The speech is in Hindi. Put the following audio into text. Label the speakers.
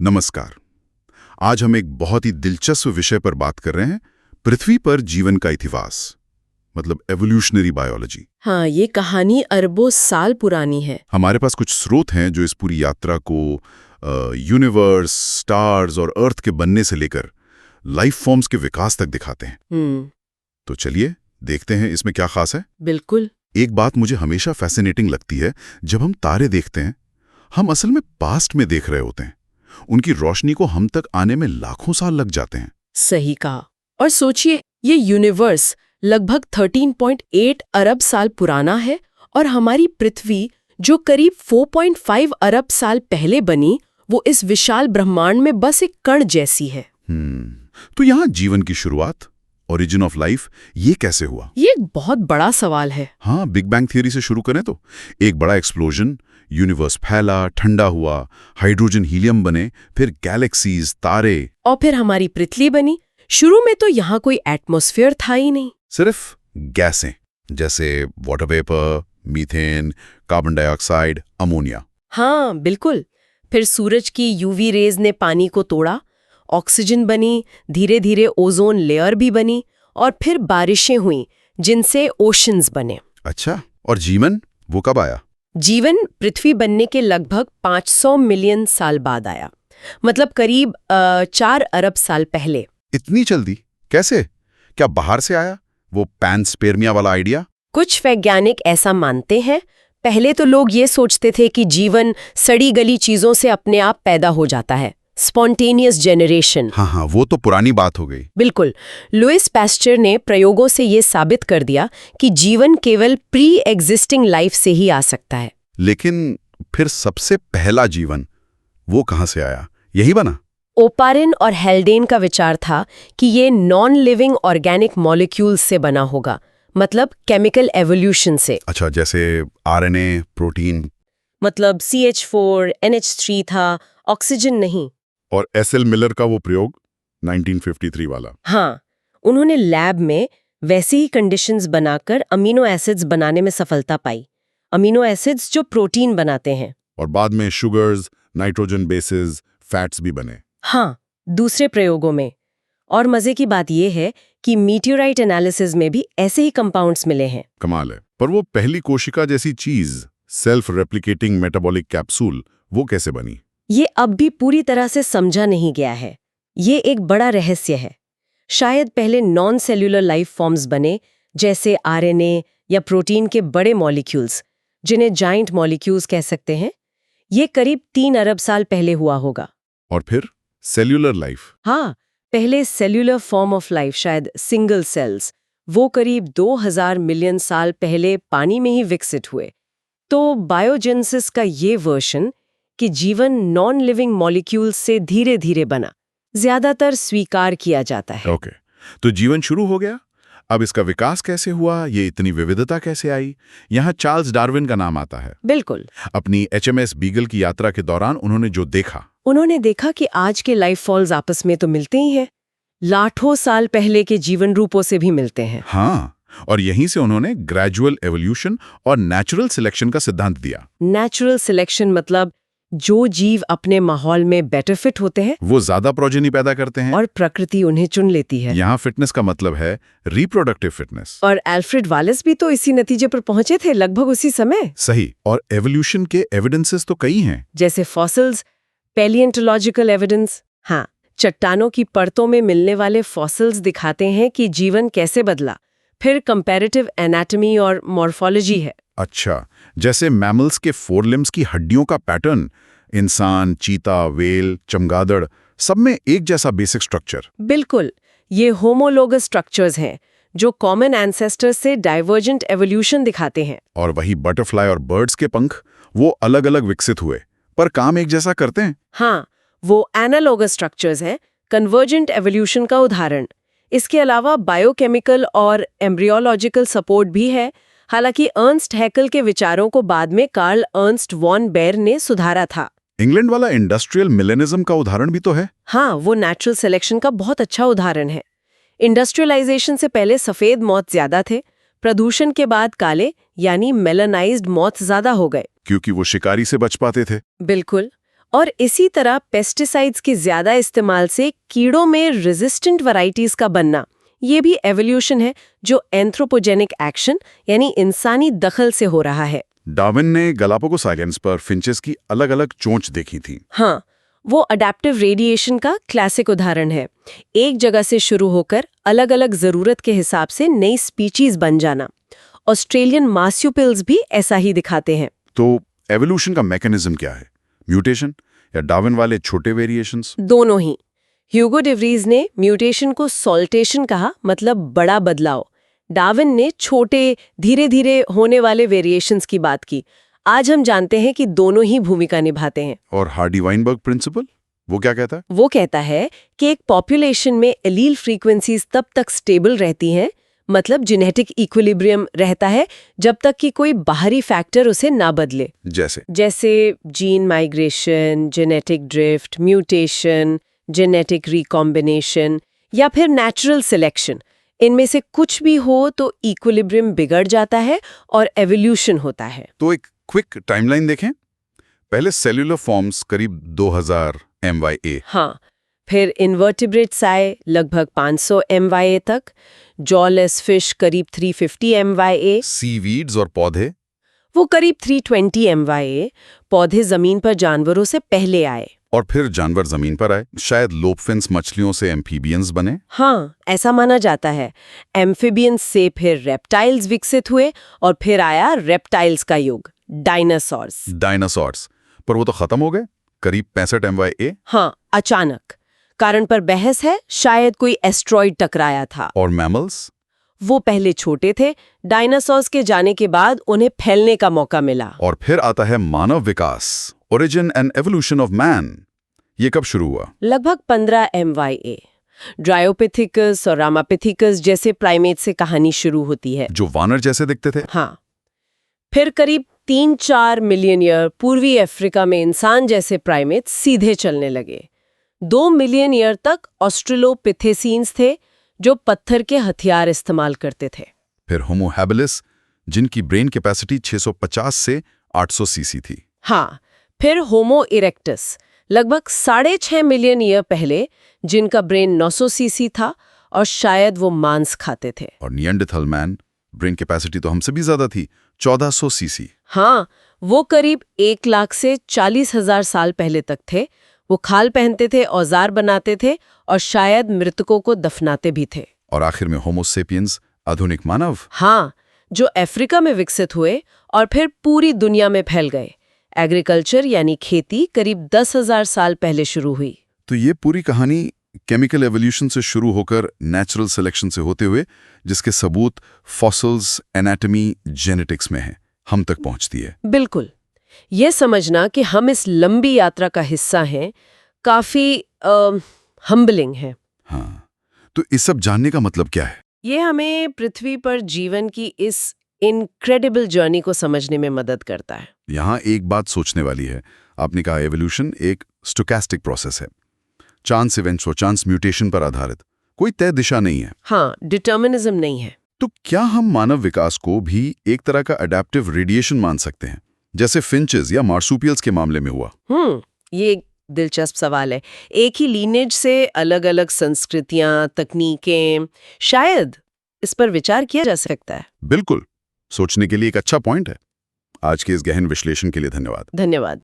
Speaker 1: नमस्कार। आज हम एक बहुत ही दिलचस्प विषय पर बात कर रहे हैं, पृथ्वी पर जीवन का इतिहास, मतलब एवोल्यूशनरी बायोलॉजी।
Speaker 2: हाँ, ये कहानी अरबों साल पुरानी है।
Speaker 1: हमारे पास कुछ स्रोत हैं जो इस पूरी यात्रा को यूनिवर्स, स्टार्स और अर्थ के बनने से लेकर लाइफ फॉर्म्स के विकास तक दिखाते हैं। तो चलिए देखते हैं इसमें क्या खास है।
Speaker 2: बिल्कुल।
Speaker 1: एक बात मुझे हमेशा फैसिनेटिंग लगती है, जब हम तारे देखते हैं, हम असल में पास्ट में देख रहे होते हैं। उनकी रोशनी को हम तक आने में लाखों साल लग जाते हैं।
Speaker 2: सही कहा। और सोचिए, ये यूनिवर्स लगभग 13.8 अरब साल पुराना है और हमारी पृथ्वी जो करीब 4.5 अरब साल पहले बनी, वो इस विशाल ब्रह्मांड में बस एक कण जैसी है।
Speaker 1: तो यहाँ जीवन की शुरुआत, ओरिजिन ऑफ लाइफ, ये कैसे हुआ?
Speaker 2: ये एक बहुत बड़ा सवाल है।
Speaker 1: हाँ, बिग बैंग थियरी से शुरू करें तो एक बड़ा एक्सप्लोजन, यूनिवर्स फैला, ठंडा हुआ, हाइड्रोजन हीलियम बने, फिर गैलेक्सीज, तारे,
Speaker 2: और फिर हमारी पृथ्वी बनी। शुरू में तो यहाँ कोई एटमॉस्फेयर था ही नहीं,
Speaker 1: सिर्फ गैसें जैसे water vapour, methane, carbon dioxide, ammonia.
Speaker 2: हाँ बिल्कुल। फिर सूरज की यूवी रेज ने पानी को तोड़ा, ऑक्सीजन बनी, धीरे धीरे ओजोन लेयर भी बनी, और फिर बारिशें हुई जिनसे ओशंस बने।
Speaker 1: अच्छा, और जीवन वो कब आया?
Speaker 2: जीवन पृथ्वी बनने के लगभग 500 मिलियन साल बाद आया, मतलब करीब 4 अरब साल पहले।
Speaker 1: इतनी जल्दी कैसे? क्या बाहर से आया, वो पैनस्पेर्मिया वाला आइडिया?
Speaker 2: कुछ वैज्ञानिक ऐसा मानते हैं। पहले तो लोग ये सोचते थे कि जीवन सड़ी गली चीजों से अपने आप पैदा हो जाता है, स्पॉन्टेनियस जेनरेशन।
Speaker 1: हाँ, वो तो पुरानी बात हो गई।
Speaker 2: बिल्कुल। लुइस पैस्चर ने प्रयोगों से ये साबित कर दिया कि जीवन केवल प्री एग्जिस्टिंग लाइफ से ही आ सकता है।
Speaker 1: लेकिन फिर सबसे पहला जीवन वो कहाँ से आया? यही बना?
Speaker 2: ओपारिन और हेल्डेन का विचार था कि ये नॉन लिविंग ऑर्गेनिक मॉलिक्यूल्स से बना होगा, मतलब केमिकल एवोल्यूशन से।
Speaker 1: अच्छा, जैसे आरएनए, प्रोटीन।
Speaker 2: मतलब CH4, NH3 था, ऑक्सीजन नहीं।
Speaker 1: और एसएल मिलर का वो प्रयोग 1953 वाला।
Speaker 2: हाँ, उन्होंने लैब में वैसी ही कंडीशंस बनाकर अमीनो एसिड्स बनाने में सफलता पाई। अमीनो एसिड्स जो प्रोटीन बनाते हैं।
Speaker 1: और बाद में शुगर्स, नाइट्रोजन बेसेस, फैट्स भी बने।
Speaker 2: हाँ, दूसरे प्रयोगों में। और मजे की बात यह है कि मीटियोराइट एनालिसिस में भी ऐसे ही कंपाउंड्स मिले हैं।
Speaker 1: कमाल है। पर वो पहली कोशिका जैसी चीज, सेल्फ रेप्लिकेटिंग मेटाबॉलिक कैप्सूल, वो कैसे बनी?
Speaker 2: ये अब भी पूरी तरह से समझा नहीं गया है। ये एक बड़ा रहस्य है। शायद पहले नॉन सेल्यूलर लाइफ फॉर्म्स बने, जैसे आरएनए या प्रोटीन के बड़े मॉलिक्यूल्स, जिन्हें जाइंट मॉलिक्यूल्स कह सकते हैं। ये करीब 3 अरब साल पहले हुआ होगा।
Speaker 1: और फिर सेल्यूलर लाइफ?
Speaker 2: हाँ, पहले सेल्यूलर फॉर्म ऑफ लाइफ, शायद सिंगल सेल्स, वो करीब 2000 मिलियन साल पहले पानी में ही विकसित हुए। तो बायोजेनेसिस का ये वर्जन कि जीवन नॉन लिविंग मॉलिक्यूल्स से धीरे धीरे बना, ज्यादातर स्वीकार किया जाता है।
Speaker 1: ओके, तो जीवन शुरू हो गया। अब इसका विकास कैसे हुआ, ये इतनी विविधता कैसे आई? यहाँ चार्ल्स डार्विन का नाम आता है।
Speaker 2: बिल्कुल।
Speaker 1: अपनी HMS बीगल की यात्रा के दौरान उन्होंने जो देखा,
Speaker 2: उन्होंने देखा कि आज के लाइफ फॉर्म्स आपस में तो मिलते ही हैं, लाखों साल पहले के जीवन रूपों से भी मिलते हैं।
Speaker 1: हाँ, और यहीं से उन्होंने ग्रेजुअल एवोल्यूशन और नेचुरल सिलेक्शन का सिद्धांत दिया।
Speaker 2: नेचुरल सिलेक्शन मतलब जो जीव अपने माहौल में बेटर फिट होते हैं,
Speaker 1: वो ज्यादा प्रोजेनी पैदा करते हैं
Speaker 2: और प्रकृति उन्हें चुन लेती है।
Speaker 1: यहाँ फिटनेस का मतलब है रिप्रोडक्टिव फिटनेस।
Speaker 2: और एल्फ्रेड वालेस भी तो इसी नतीजे पर पहुंचे थे, लगभग उसी समय।
Speaker 1: सही। और एवोल्यूशन के एविडेंसेस तो कई हैं,
Speaker 2: जैसे फॉसिल्स, पैलिएंटोलॉजिकल एविडेंस। हाँ, चट्टानों की परतों में मिलने वाले फॉसिल्स दिखाते हैं कि जीवन कैसे बदला। फिर कंपैरेटिव एनाटॉमी और मॉर्फोलॉजी है।
Speaker 1: अच्छा, जैसे मैमल्स के 4 लिम्स की हड्डियों का पैटर्न, इंसान, चीता, व्हेल, चमगादड़, सब में एक जैसा बेसिक स्ट्रक्चर।
Speaker 2: बिल्कुल, ये होमोलोगस स्ट्रक्चर्स हैं जो कॉमन एंसेस्टर्स से डाइवर्जेंट एवोल्यूशन दिखाते हैं।
Speaker 1: और वही बटरफ्लाई और बर्ड्स के पंख, वो अलग अलग विकसित हुए पर काम एक जैसा करते हैं।
Speaker 2: हाँ, वो एनालोगस स्ट्रक्चर्स हैं, कन्वर्जेंट एवोल्यूशन का उदाहरण। इसके अलावा बायोकेमिकल और एम्ब्रियोलॉजिकल सपोर्ट भी है। हालांकि अर्नस्ट हैकल के विचारों को बाद में कार्ल अर्नस्ट वॉन बेयर ने सुधारा था।
Speaker 1: इंग्लैंड वाला इंडस्ट्रियल मिलेनिज्म का उदाहरण भी तो है।
Speaker 2: हाँ, वो नेचुरल सिलेक्शन का बहुत अच्छा उदाहरण है। इंडस्ट्रियलाइजेशन से पहले सफेद मौत ज्यादा थे, प्रदूषण के बाद काले यानी मेलानाइज्ड मौत ज्यादा हो गए।
Speaker 1: क्योंकि वो शिकारी से बच पाते थे।
Speaker 2: बिल्कुल। और इसी तरह पेस्टिसाइड्स के ज्यादा इस्तेमाल से कीड़ों में रेजिस्टेंट वैरायटीज का बनना, ये भी एवोल्यूशन है जो एंथ्रोपोजेनिक एक्शन यानी इंसानी दखल से हो रहा है।
Speaker 1: डार्विन ने गलापागोस आइलैंड्स पर फिंचेस की अलग-अलग चोंच देखी थी।
Speaker 2: हाँ, वो अडेप्टिव रेडिएशन का क्लासिक उदाहरण है। एक जगह से शुरू होकर अलग-अलग जरूरत के हिसाब से नई स्पीशीज बन जाना। ऑस्ट्रेलियन मार्supials भी ऐसा ही दिखाते हैं।
Speaker 1: तो एवोल्यूशन का मैकेनिज्म क्या है? म्यूटेशन या डार्विन वाले छोटे वेरिएशंस?
Speaker 2: दोनों ही। ह्यूगो डे व्रीज ने म्यूटेशन को सॉल्टेशन कहा, मतलब बड़ा बदलाव। डार्विन ने छोटे धीरे धीरे होने वाले वेरिएशंस की बात की। आज हम जानते हैं कि दोनों ही भूमिका निभाते हैं।
Speaker 1: और हार्डी-वाइनबर्ग प्रिंसिपल वो क्या कहता है?
Speaker 2: वो कहता है कि एक पॉपुलेशन में एलील फ्रीक्वेंसीज तब तक स्टेबल रहती हैं, मतलब जेनेटिक इक्विलिब्रियम रहता है, जब तक कि कोई बाहरी फैक्टर उसे ना बदले। जैसे gene migration, genetic drift, mutation, genetic recombination या फिर नेचुरल सिलेक्शन। इनमें से कुछ भी हो तो इक्विलिब्रियम बिगड़ जाता है और एवोल्यूशन होता है।
Speaker 1: तो एक क्विक टाइमलाइन देखें। पहले सेल्यूलर फॉर्म्स करीब 2000 MYA।
Speaker 2: हाँ, फिर इन्वर्टिब्रेट्स आए लगभग 500 MYA तक, जॉलेस फिश करीब 350 MYA,
Speaker 1: सीवीड्स और पौधे
Speaker 2: वो करीब 320 MYA। पौधे जमीन पर जानवरों से पहले आए।
Speaker 1: और फिर जानवर जमीन पर आए। शायद लोबफिन्स मछलियों से एम्फीबियंस बने।
Speaker 2: हाँ, ऐसा माना जाता है। एम्फीबियंस से फिर रेप्टाइल्स विकसित हुए और फिर आया रेप्टाइल्स का युग, डायनासॉर्स। पर वो तो खत्म हो गए करीब 65 MYA। हाँ, अचानक। कारण पर बहस है, शायद कोई एस्ट्रॉइड टकराया था।
Speaker 1: और मैमल्स?
Speaker 2: वो पहले छोटे थे, डायनासॉर्स के जाने के बाद उन्हें फैलने का मौका मिला।
Speaker 1: और फिर आता है मानव विकास, origin and evolution of man. ये कब शुरू हुआ?
Speaker 2: लगभग 15 MYA। ड्रायोपिथिकस और रामापिथिकस जैसे प्राइमेट से कहानी शुरू होती है,
Speaker 1: जो वानर जैसे दिखते थे।
Speaker 2: हाँ, फिर करीब 3-4 मिलियन ईयर पूर्वी अफ्रीका में इंसान जैसे प्राइमेट सीधे चलने लगे। 2 मिलियन ईयर तक ऑस्ट्रेलोपिथेसीन्स थे जो पत्थर के हथियार इस्तेमाल करते थे।
Speaker 1: फिर होमो हैबिलिस, जिनकी ब्रेन कैपेसिटी 650 से 800 सीसी थी।
Speaker 2: हाँ, फिर होमो इरेक्टस लगभग 6.5 मिलियन ईयर पहले, जिनका ब्रेन 900 सीसी था और शायद वो मांस खाते थे।
Speaker 1: और निएंडरथल मैन, ब्रेन कैपेसिटी तो हमसे भी ज्यादा थी, 1400 सीसी।
Speaker 2: हाँ, वो करीब 1 लाख से 40,000 साल पहले तक थे। वो खाल पहनते थे, औजार बनाते थे और शायद मृतकों को दफनाते भी थे।
Speaker 1: और आखिर में होमो सेपियंस, आधुनिक मानव।
Speaker 2: हाँ, जो अफ्रीका में विकसित हुए और फिर पूरी दुनिया में फैल गए। एग्रीकल्चर यानी खेती करीब 10,000 साल पहले शुरू हुई।
Speaker 1: तो ये पूरी कहानी केमिकल एवोल्यूशन से शुरू होकर नेचुरल सिलेक्शन से होते हुए, जिसके सबूत फॉसिल्स, एनाटॉमी, जेनेटिक्स में है, हम तक पहुंचती है।
Speaker 2: बिल्कुल। ये समझना कि हम इस लंबी यात्रा का हिस्सा हैं, काफी हम्बलिंग है।
Speaker 1: हाँ, तो इस सब जानने का मतलब क्या है?
Speaker 2: ये हमें पृथ्वी पर जीवन की इस इनक्रेडिबल जर्नी को समझने में मदद करता है।
Speaker 1: यहाँ एक बात सोचने वाली है। आपने कहा एवोल्यूशन एक स्टोकेस्टिक प्रोसेस है, चांस इवेंट्स और चांस म्यूटेशन पर आधारित, कोई तय दिशा नहीं है।
Speaker 2: हाँ, डिटर्मिनिज्म नहीं है।
Speaker 1: तो क्या हम मानव विकास को भी एक तरह का अडेप्टिव रेडिएशन मान सकते हैं, जैसे फिंचेस या मार्supials के मामले में हुआ?
Speaker 2: ये एक दिलचस्प सवाल है। एक ही लीनेज से अलग अलग संस्कृतियां, तकनीकें, शायद इस पर विचार किया जा सकता है।
Speaker 1: बिल्कुल, सोचने के लिए एक अच्छा पॉइंट है। आज के इस गहन विश्लेषण के लिए धन्यवाद।
Speaker 2: धन्यवाद।